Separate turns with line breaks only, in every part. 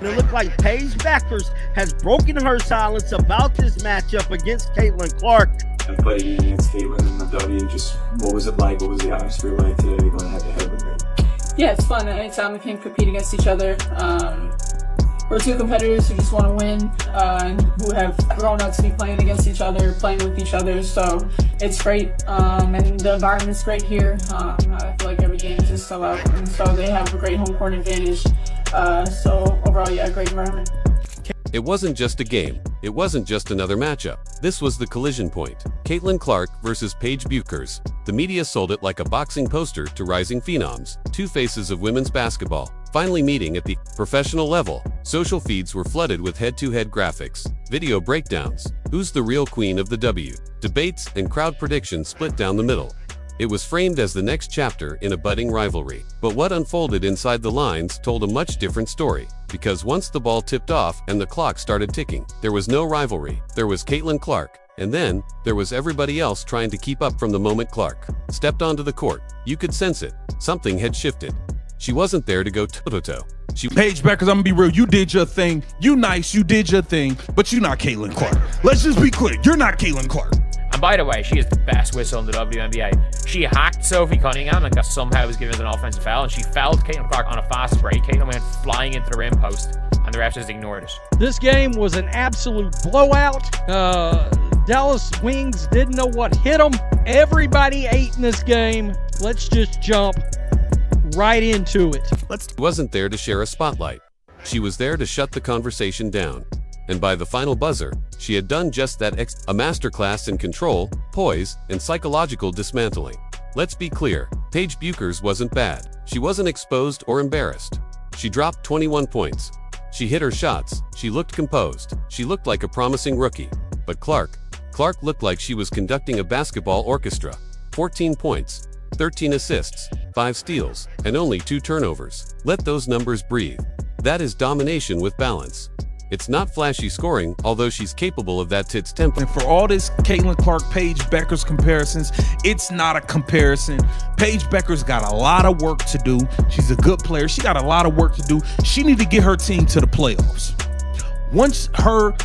And it looked like Paige Bueckers has broken her silence about this matchup against Caitlin Clark.
And playing against Caitlin in the W, just what was it like? What was the atmosphere like today going head to head with her?
Yeah, it's fun. Anytime we can compete against each other. We're two competitors who just want to win, and who have grown up to be playing against each other, playing with each other. So it's great, and the environment's great here. I feel like every game is just sell out, and so they have a great home court advantage. So overall, yeah, great environment.
It wasn't just a game. It wasn't just another matchup. This was the collision point. Caitlin Clark versus Paige Bueckers. The media sold it like a boxing poster to rising phenoms. Two faces of women's basketball, finally meeting at the professional level. Social feeds were flooded with head-to-head graphics, video breakdowns, who's the real queen of the W, debates and crowd predictions split down the middle. It was framed as the next chapter in a budding rivalry. But what unfolded inside the lines told a much different story. Because once the ball tipped off and the clock started ticking, there was no rivalry. There was Caitlin Clark. And then, there was everybody else trying to keep up from the moment Clark stepped onto the court. You could sense it. Something had shifted. She wasn't there to go toe-to-toe.
Paige Bueckers, I'm gonna be real. You did your thing. You nice. You did your thing. But you're not Caitlin Clark. Let's just be clear. You're not Caitlin Clark.
And by the way, she is the best whistle in the WNBA. She hacked Sophie Cunningham and got somehow was given an offensive foul, and she fouled Caitlin Clark on a fast break. Caitlin went flying into the rim post, and the refs just ignored it.
This game was an absolute blowout. Dallas Wings didn't know what hit them. Everybody ate in this game. Let's just jump right into it.
She wasn't there to share a spotlight. She was there to shut the conversation down. And by the final buzzer, she had done just that, a masterclass in control, poise, and psychological dismantling. Let's be clear, Paige Bueckers wasn't bad. She wasn't exposed or embarrassed. She dropped 21 points. She hit her shots. She looked composed. She looked like a promising rookie. But Clark looked like she was conducting a basketball orchestra. 14 points, 13 assists, 5 steals, and only 2 turnovers. Let those numbers breathe. That is domination with balance. It's not flashy scoring, although she's capable of that tits tempo.
And for all this Caitlin Clark, Paige Bueckers comparisons, it's not a comparison. Paige Bueckers got a lot of work to do. She's a good player. She got a lot of work to do. She need to get her team to the playoffs. Once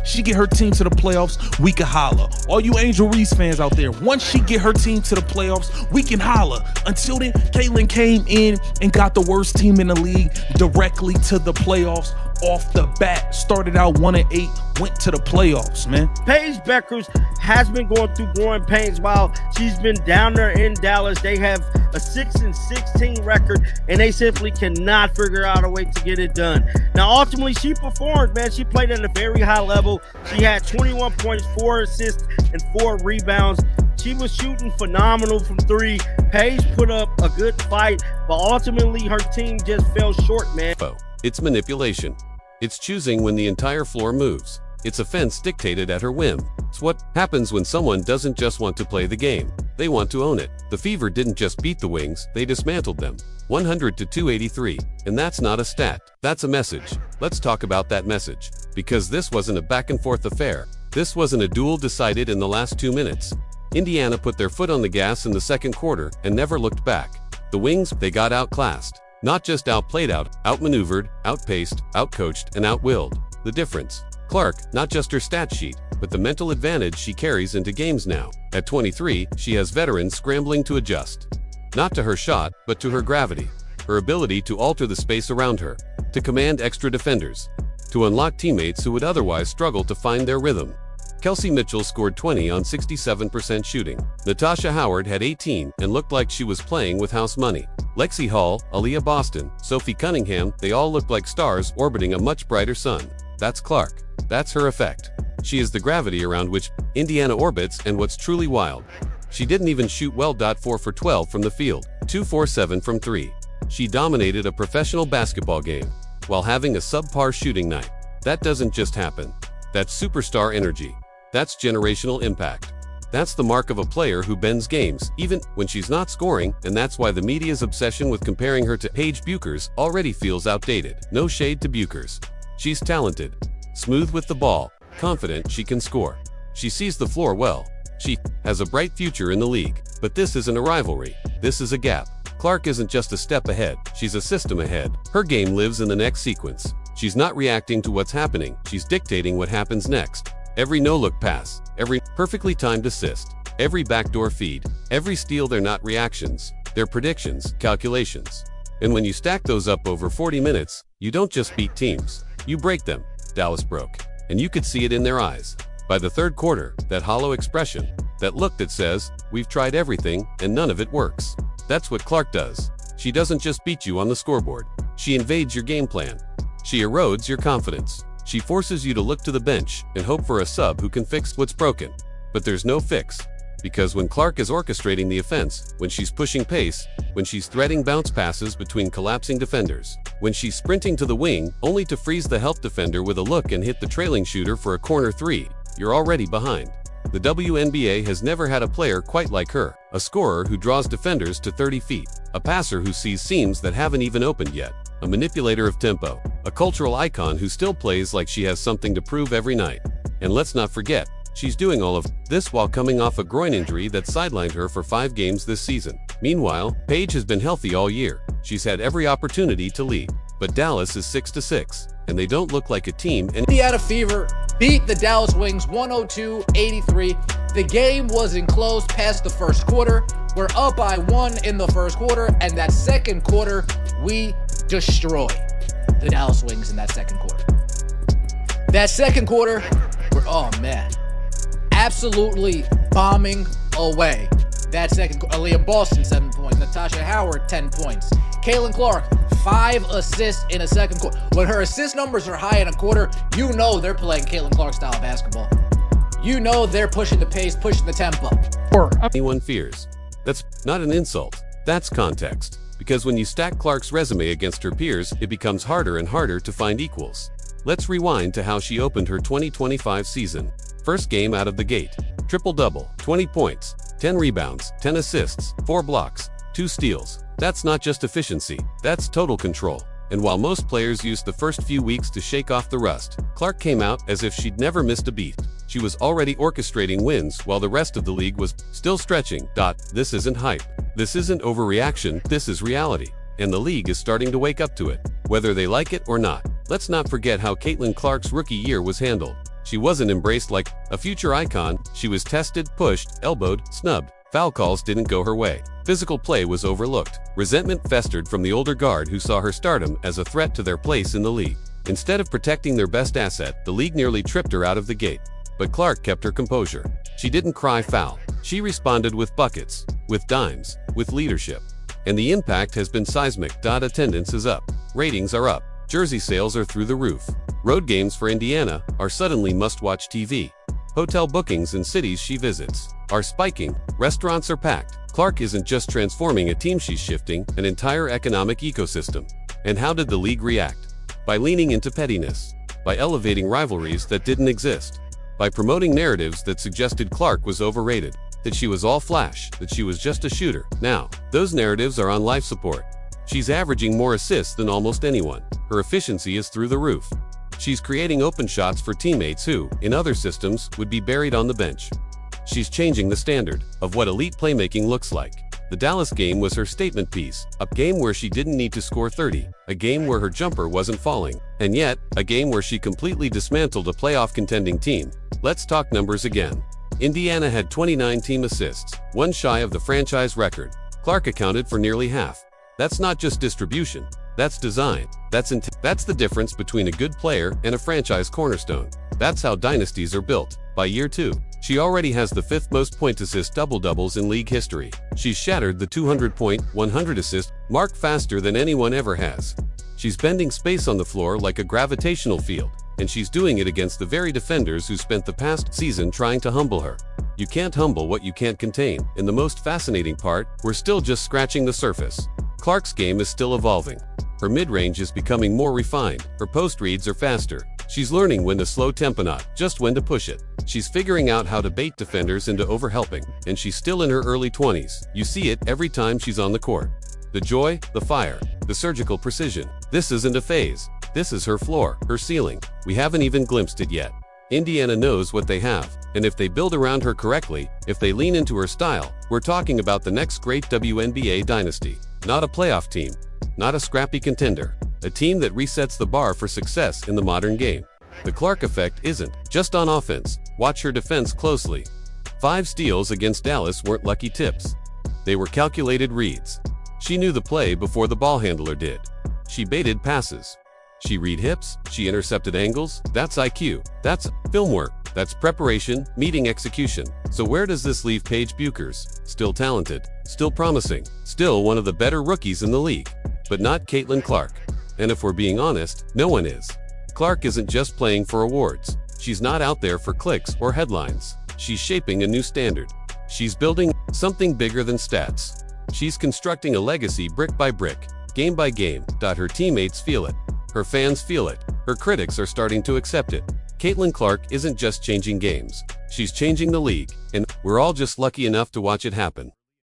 she get her team to the playoffs, we can holla. All you Angel Reese fans out there, once she get her team to the playoffs, we can holla. Until then, Caitlin came in and got the worst team in the league directly to the playoffs off the bat. Started out 1-8, went to the playoffs, man.
Paige Bueckers has been going through growing pains while she's been down there in Dallas. They have a 6-16 record, and they simply cannot figure out a way to get it done. Now, ultimately, she performed, man. She played at a very high level. She had 21 points, 4 assists, and 4 rebounds. She was shooting phenomenal from 3. Paige put up a good fight, but ultimately her team just fell short, man.
It's manipulation. It's choosing when the entire floor moves. It's offense dictated at her whim. It's what happens when someone doesn't just want to play the game. They want to own it. The Fever didn't just beat the Wings, they dismantled them. 100-283. And that's not a stat. That's a message. Let's talk about that message. Because this wasn't a back-and-forth affair. This wasn't a duel decided in the last 2 minutes. Indiana put their foot on the gas in the second quarter and never looked back. The Wings, they got outclassed. Not just outplayed, outmaneuvered, outpaced, outcoached, and outwilled. The difference. Clark, not just her stat sheet, but the mental advantage she carries into games now. At 23, she has veterans scrambling to adjust. Not to her shot, but to her gravity. Her ability to alter the space around her. To command extra defenders. To unlock teammates who would otherwise struggle to find their rhythm. Kelsey Mitchell scored 20 on 67% shooting. Natasha Howard had 18 and looked like she was playing with house money. Lexi Hall, Aaliyah Boston, Sophie Cunningham, they all looked like stars orbiting a much brighter sun. That's Clark. That's her effect. She is the gravity around which Indiana orbits, and what's truly wild. She didn't even shoot well. 4 for 12 from the field, 2 for 7 from 3. She dominated a professional basketball game while having a subpar shooting night. That doesn't just happen. That's superstar energy. That's generational impact. That's the mark of a player who bends games, even when she's not scoring, and that's why the media's obsession with comparing her to Paige Bueckers already feels outdated. No shade to Bueckers. She's talented, smooth with the ball, confident she can score. She sees the floor well. She has a bright future in the league. But this isn't a rivalry. This is a gap. Clark isn't just a step ahead, she's a system ahead. Her game lives in the next sequence. She's not reacting to what's happening, she's dictating what happens next. Every no-look pass, every perfectly timed assist, every backdoor feed, every steal, they're not reactions, they're predictions, calculations. And when you stack those up over 40 minutes, you don't just beat teams, you break them. Dallas broke. And you could see it in their eyes. By the third quarter, that hollow expression, that look that says, we've tried everything and none of it works. That's what Clark does. She doesn't just beat you on the scoreboard. She invades your game plan. She erodes your confidence. She forces you to look to the bench and hope for a sub who can fix what's broken. But there's no fix. Because when Clark is orchestrating the offense, when she's pushing pace, when she's threading bounce passes between collapsing defenders, when she's sprinting to the wing only to freeze the help defender with a look and hit the trailing shooter for a corner three, you're already behind. The WNBA has never had a player quite like her, a scorer who draws defenders to 30 feet, a passer who sees seams that haven't even opened yet, a manipulator of tempo, a cultural icon who still plays like she has something to prove every night. And let's not forget, she's doing all of this while coming off a groin injury that sidelined her for 5 games this season. Meanwhile, Paige has been healthy all year. She's had every opportunity to lead. But Dallas is 6-6, and they don't look like a team.
Indiana Fever beat the Dallas Wings 102-83. The game wasn't close past the first quarter. We're up by 1 in the first quarter, and that second quarter, we destroy the Dallas Wings in that second quarter. That second quarter, oh man, absolutely bombing away. That second, Aaliyah Boston, 7 points. Natasha Howard, 10 points. Caitlin Clark, 5 assists in a second quarter. When her assist numbers are high in a quarter, you know they're playing Caitlin Clark style basketball. You know they're pushing the pace, pushing the tempo.
Anyone fears. That's not an insult. That's context. Because when you stack Clark's resume against her peers, it becomes harder and harder to find equals. Let's rewind to how she opened her 2025 season. First game out of the gate. Triple-double, 20 points, 10 rebounds, 10 assists, 4 blocks, 2 steals. That's not just efficiency, that's total control. And while most players used the first few weeks to shake off the rust, Clark came out as if she'd never missed a beat. She was already orchestrating wins while the rest of the league was still stretching. This isn't hype. This isn't overreaction, this is reality. And the league is starting to wake up to it, whether they like it or not. Let's not forget how Caitlin Clark's rookie year was handled. She wasn't embraced like a future icon. She was tested, pushed, elbowed, snubbed. Foul calls didn't go her way. Physical play was overlooked. Resentment festered from the older guard who saw her stardom as a threat to their place in the league. Instead of protecting their best asset, the league nearly tripped her out of the gate. But Clark kept her composure. She didn't cry foul. She responded with buckets, with dimes, with leadership. And the impact has been seismic. Attendance is up. Ratings are up. Jersey sales are through the roof. Road games for Indiana are suddenly must-watch TV. Hotel bookings in cities she visits are spiking. Restaurants are packed. Clark isn't just transforming a team, she's shifting an entire economic ecosystem. And how did the league react? By leaning into pettiness. By elevating rivalries that didn't exist. By promoting narratives that suggested Clark was overrated. That she was all flash. That she was just a shooter. Now, those narratives are on life support. She's averaging more assists than almost anyone. Her efficiency is through the roof. She's creating open shots for teammates who, in other systems, would be buried on the bench. She's changing the standard of what elite playmaking looks like. The Dallas game was her statement piece, a game where she didn't need to score 30, a game where her jumper wasn't falling, and yet, a game where she completely dismantled a playoff contending team. Let's talk numbers again. Indiana had 29 team assists, one shy of the franchise record. Clark accounted for nearly half. That's not just distribution, that's design. That's the difference between a good player and a franchise cornerstone. That's how dynasties are built. By year 2, she already has the 5th most point assist double-doubles in league history. She's shattered the 200-point, 100-assist mark faster than anyone ever has. She's bending space on the floor like a gravitational field, and she's doing it against the very defenders who spent the past season trying to humble her. You can't humble what you can't contain, and the most fascinating part, we're still just scratching the surface. Clark's game is still evolving. Her mid-range is becoming more refined. Her post reads are faster. She's learning when to slow tempo, not just when to push it. She's figuring out how to bait defenders into overhelping, and she's still in her early 20s. You see it every time she's on the court. The joy, the fire, the surgical precision. This isn't a phase. This is her floor, her ceiling. We haven't even glimpsed it yet. Indiana knows what they have, and if they build around her correctly, if they lean into her style, we're talking about the next great WNBA dynasty. Not a playoff team, not a scrappy contender, a team that resets the bar for success in the modern game. The Clark effect isn't just on offense. Watch her defense closely. 5 steals against Dallas weren't lucky tips. They were calculated reads. She knew the play before the ball handler did. She baited passes. She read hips, she intercepted angles. That's IQ. That's film work. That's preparation, meeting execution. So where does this leave Paige Bueckers? Still talented, still promising, still one of the better rookies in the league. But not Caitlin Clark. And if we're being honest, no one is. Clark isn't just playing for awards. She's not out there for clicks or headlines. She's shaping a new standard. She's building something bigger than stats. She's constructing a legacy brick by brick, game by game. Her teammates feel it. Her fans feel it. Her critics are starting to accept it. Caitlin Clark isn't just changing games. She's changing the league, and we're all just lucky enough to watch it happen.